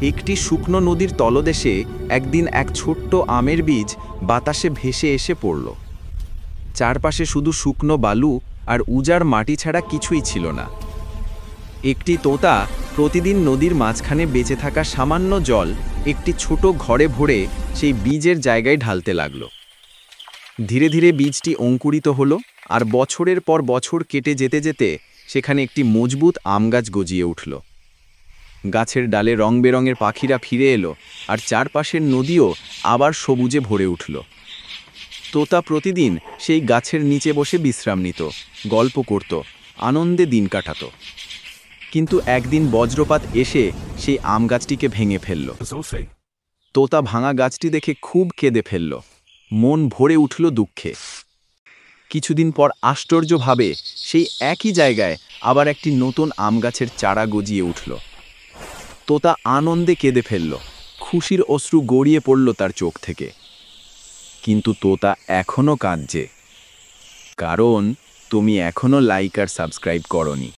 একটি শুকনো নদীর তলদেশে একদিন এক ছোট্ট আমের বীজ বাতাসে ভেসে এসে পড়ল। চারপাশে শুধু শুকনো বালু আর উজাড় মাটি ছাড়া কিছুই ছিল না। একটি তোতা প্রতিদিন নদীর মাঝখানে বেঁচে থাকা সামান্য জল একটি ছোট ঘরে ভরে সেই বীজের জায়গায় ঢালতে লাগল। ধীরে ধীরে বীজটি অঙ্কুরিত হলো, আর বছরের পর বছর কেটে যেতে যেতে সেখানে একটি মজবুত আম গাছ গজিয়ে উঠল। গাছের ডালে রং বেরঙের পাখিরা ফিরে এলো, আর চারপাশের নদীও আবার সবুজে ভরে উঠল। তোতা প্রতিদিন সেই গাছের নিচে বসে বিশ্রাম নিত, গল্প করত, আনন্দে দিন কাটাত। কিন্তু একদিন বজ্রপাত এসে সেই আম গাছটিকে ভেঙে ফেলল। তোতা ভাঙা গাছটি দেখে খুব কেঁদে ফেলল, মন ভরে উঠল দুঃখে। কিছুদিন পর আশ্চর্যভাবে সেই একই জায়গায় আবার একটি নতুন আম গাছের চারা গজিয়ে উঠল। তোতা আনন্দে কেঁদে ফেলল, খুশির অশ্রু গড়িয়ে পড়ল তার চোখ থেকে। কিন্তু তোতা এখনো কাঁদছে, কারণ তুমি এখনো লাইক আর সাবস্ক্রাইব করনি।